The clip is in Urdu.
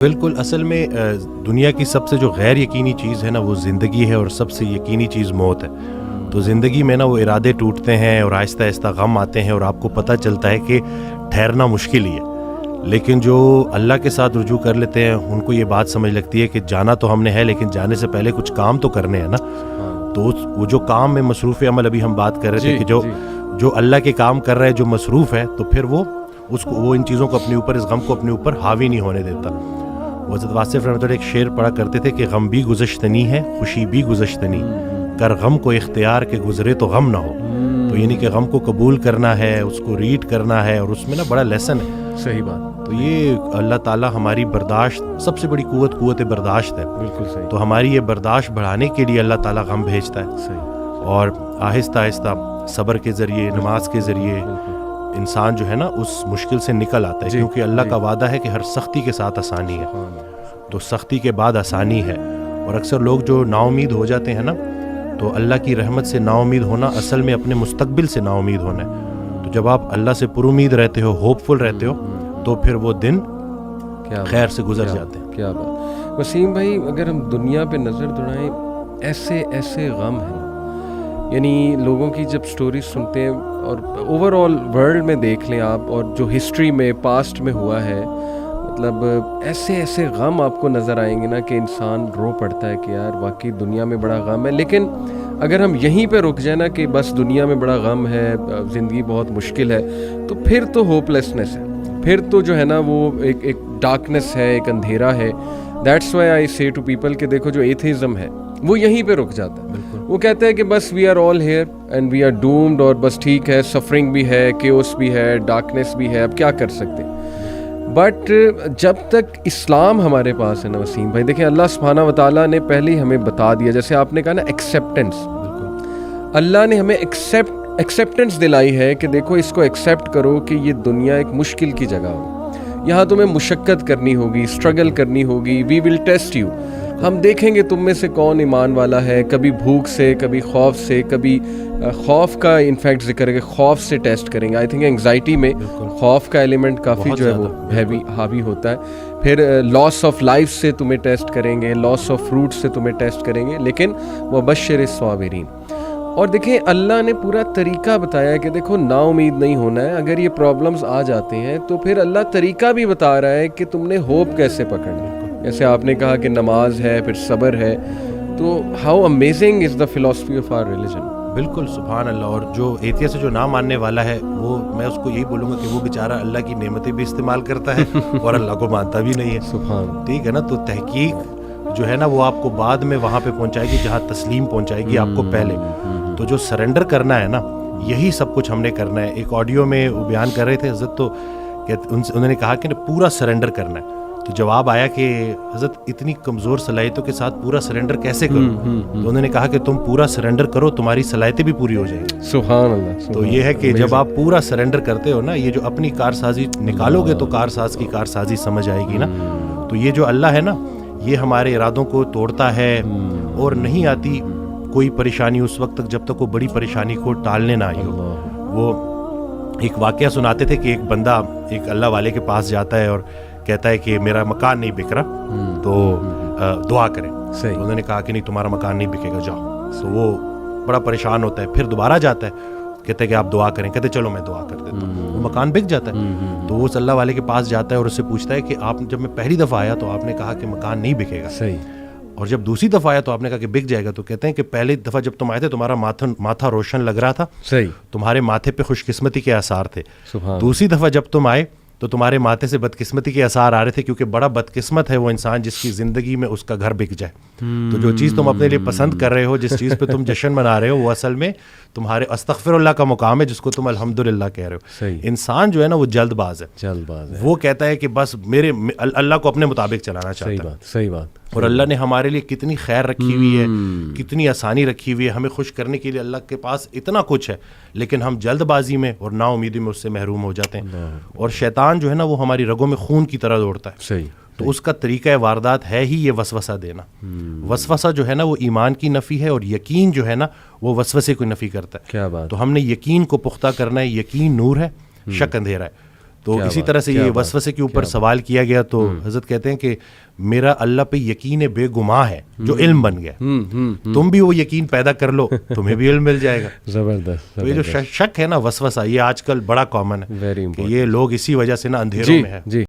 بالکل. اصل میں دنیا کی سب سے جو غیر یقینی چیز ہے نا وہ زندگی ہے، اور سب سے یقینی چیز موت ہے. تو زندگی میں نا وہ ارادے ٹوٹتے ہیں اور آہستہ آہستہ غم آتے ہیں، اور آپ کو پتہ چلتا ہے کہ ٹھہرنا مشکل ہی ہے. لیکن جو اللہ کے ساتھ رجوع کر لیتے ہیں ان کو یہ بات سمجھ لگتی ہے کہ جانا تو ہم نے ہے، لیکن جانے سے پہلے کچھ کام تو کرنے ہیں نا. تو وہ جو کام میں مصروف عمل، ابھی ہم بات کر رہے تھے کہ جو اللہ کے کام کر رہا ہے، جو مصروف ہے، تو پھر وہ ان چیزوں کو اپنے اوپر، اس غم کو اپنے اوپر حاوی نہیں ہونے دیتا. حضرت واصف رحمۃ اللہ ایک شعر پڑھا کرتے تھے کہ غم بھی گزشتنی ہے، خوشی بھی گزشتنی، کر غم کو اختیار کے گزرے تو غم نہ ہو. تو یعنی کہ غم کو قبول کرنا ہے، اس کو ریڈ کرنا ہے، اور اس میں نا بڑا لیسن ہے. صحیح بات. تو یہ اللہ تعالیٰ ہماری برداشت، سب سے بڑی قوت برداشت ہے. بالکل صحیح. تو ہماری یہ برداشت بڑھانے کے لیے اللہ تعالیٰ غم بھیجتا ہے. صحیح. اور آہستہ آہستہ صبر کے ذریعے، نماز کے ذریعے انسان جو ہے نا اس مشکل سے نکل آتا ہے. کیونکہ اللہ کا وعدہ ہے کہ ہر سختی کے ساتھ آسانی ہے. تو سختی کے بعد آسانی ہے. اور اکثر لوگ جو نا امید ہو جاتے ہیں نا، تو اللہ کی رحمت سے نا امید ہونا اصل میں اپنے مستقبل سے نا امید ہونا ہے. تو جب آپ اللہ سے پر امید رہتے ہو، ہوپ فل رہتے ہو، تو پھر وہ دن خیر سے گزر جاتے ہیں. کیا بات. وسیم بھائی، اگر ہم دنیا پہ نظر دوڑائیں، ایسے غم ہیں، یعنی لوگوں کی جب سٹوریز سنتے ہیں، اور اوور آل ورلڈ میں دیکھ لیں آپ، اور جو ہسٹری میں پاسٹ میں ہوا ہے، مطلب ایسے غم آپ کو نظر آئیں گے نا کہ انسان رو پڑتا ہے کہ یار واقعی دنیا میں بڑا غم ہے. لیکن اگر ہم یہیں پہ رک جائیں نا کہ بس دنیا میں بڑا غم ہے، زندگی بہت مشکل ہے، تو پھر تو ہوپ لیسنس ہے، پھر تو جو ہے نا وہ ایک ڈارکنس ہے، ایک اندھیرا ہے. دیٹس وائی آئی سے ٹو پیپل کہ دیکھو جو ایتھیزم ہے وہ یہیں پہ رک جاتا ہے. وہ کہتا ہے کہ بس we are all here and we are doomed, اور بس ٹھیک ہے، سفرنگ بھی ہے، کیوس بھی ہے، ڈارکنس بھی ہے، اب کیا کر سکتے. بٹ جب تک اسلام ہمارے پاس ہے نا وسیم بھائی، دیکھیں اللہ سبحانہ و تعالیٰ نے پہلے ہی ہمیں بتا دیا، جیسے آپ نے کہا نا ایکسیپٹنس. اللہ نے ہمیں ایکسیپٹنس دلائی ہے کہ دیکھو اس کو ایکسیپٹ کرو کہ یہ دنیا ایک مشکل کی جگہ ہو، یہاں تمہیں مشقت کرنی ہوگی، اسٹرگل کرنی ہوگی. وی ول ٹیسٹ یو. ہم دیکھیں گے تم میں سے کون ایمان والا ہے. کبھی بھوک سے، کبھی خوف سے، کبھی خوف کا انفیکٹ ذکر ہے کہ خوف سے ٹیسٹ کریں گے. آئی تھنک انگزائٹی میں خوف کا ایلیمنٹ کافی جو ہے وہ حاوی ہوتا ہے. پھر لاس آف لائف سے تمہیں ٹیسٹ کریں گے، لاس آف فروٹ سے تمہیں ٹیسٹ کریں گے. لیکن وبشر الصابرین. اور دیکھیں اللہ نے پورا طریقہ بتایا ہے کہ دیکھو نا امید نہیں ہونا ہے. اگر یہ پرابلمز آ جاتے ہیں تو پھر اللہ طریقہ بھی بتا رہا ہے کہ تم نے ہوپ کیسے پکڑنا ہے. جیسے آپ نے کہا کہ نماز ہے، پھر صبر ہے. تو how amazing is the philosophy of our religion. بالکل سبحان اللہ. اور جو ایتھیسٹ جو نہ ماننے والا ہے، وہ میں اس کو یہی بولوں گا کہ وہ بیچارہ اللہ کی نعمتیں بھی استعمال کرتا ہے اور اللہ کو مانتا بھی نہیں ہے. سبحان. ٹھیک ہے نا. تو تحقیق جو ہے نا وہ آپ کو بعد میں وہاں پہ پہنچائے گی جہاں تسلیم پہنچائے گی آپ کو پہلے. تو جو سرنڈر کرنا ہے نا، یہی سب کچھ ہم نے کرنا ہے. ایک آڈیو میں وہ بیان کر رہے تھے حضرت، تو انہوں نے کہا کہ پورا سرنڈر کرنا ہے. تو جواب آیا کہ حضرت اتنی کمزور صلاحیتوں کے ساتھ پورا سرنڈر کیسے کروں؟ تو انہوں نے کہا کہ تم پورا سرنڈر کرو، تمہاری صلاحیتیں بھی پوری ہو جائیں گی. سبحان اللہ. تو یہ ہے کہ جب آپ پورا سرنڈر کرتے ہو نا، یہ جو اپنی کارسازی نکالو گے تو کارساز کی کارسازی سمجھ آئے گی نا. تو یہ جو اللہ ہے نا، یہ ہمارے ارادوں کو توڑتا ہے، اور نہیں آتی کوئی پریشانی اس وقت تک جب تک وہ بڑی پریشانی کو ٹالنے نہ آئی ہو. وہ ایک واقعہ سناتے تھے کہ ایک بندہ ایک اللہ والے کے پاس جاتا ہے اور کہتا ہے کہ میرا مکان نہیں بک رہا، تو دعا کریں. تو انہوں نے کہا کہ نہیں تمہارا مکان نہیں بکے گا، جاؤ. تو وہ بڑا پریشان ہوتا ہے. پھر دوبارہ جاتا ہے، کہتے ہیں کہ آپ دعا کریں. کہتے چلو میں دعا کر دیتا ہوں. وہ مکان بک جاتا ہے. تو وہ اس اللہ والے کے پاس جاتا ہے اور اس سے پوچھتا ہے کہ آپ جب میں پہلی دفعہ آیا تو آپ نے کہا کہ مکان نہیں بکے گا، اور جب دوسری دفعہ آیا تو آپ نے کہا کہ بک جائے گا. تو کہتے ہیں کہ پہلی دفعہ جب تم آئے تھے تمہارا ماتھا روشن لگ رہا تھا، تمہارے ماتھے پہ خوش قسمتی کے آثار تھے. دوسری دفعہ جب تم آئے تو تمہارے ماتھے سے بدقسمتی کے آثار آ رہے تھے، کیونکہ بڑا بدقسمت ہے وہ انسان جس کی زندگی میں اس کا گھر بک جائے. تو جو چیز تم اپنے لیے پسند کر رہے ہو، جس چیز پہ تم جشن منا رہے ہو، وہ اصل میں تمہارے استغفر اللہ کا مقام ہے جس کو تم الحمدللہ کہہ رہے ہو. انسان جو ہے نا وہ جلد باز ہے. وہ کہتا ہے کہ بس میرے اللہ کو اپنے مطابق چلانا چاہتا ہے. صحیح بات. اور اللہ نے ہمارے لیے کتنی خیر رکھی ہوئی ہے، کتنی آسانی رکھی ہوئی ہے. ہمیں خوش کرنے کے لیے اللہ کے پاس اتنا کچھ ہے، لیکن ہم جلد بازی میں اور نا امیدی میں اس سے محروم ہو جاتے ہیں. اور شیطان جو ہے نا وہ ہماری رگوں میں خون کی طرح دوڑتا ہے. تو اس کا طریقہ واردات ہے ہی یہ وسوسہ دینا. وسوسہ جو ہے نا وہ ایمان کی نفی ہے، اور یقین جو ہے نا وہ وسوسے کو نفی کرتا ہے. کیا بات. تو ہم نے یقین کو پختہ کرنا ہے. یقین نور ہے، شک اندھیرا ہے. تو اسی طرح سے یہ وسوسے کے اوپر سوال کیا گیا تو حضرت کہتے ہیں کہ میرا اللہ پہ یقین بے گماں ہے جو علم بن گیا. تم بھی وہ یقین پیدا کر لو, تمہیں بھی علم مل جائے گا. زبردست. تو یہ جو شک ہے نا وسوسہ, یہ آج کل بڑا کامن ہے ویری کہ یہ لوگ اسی وجہ سے نا اندھیروں میں ہیں. جی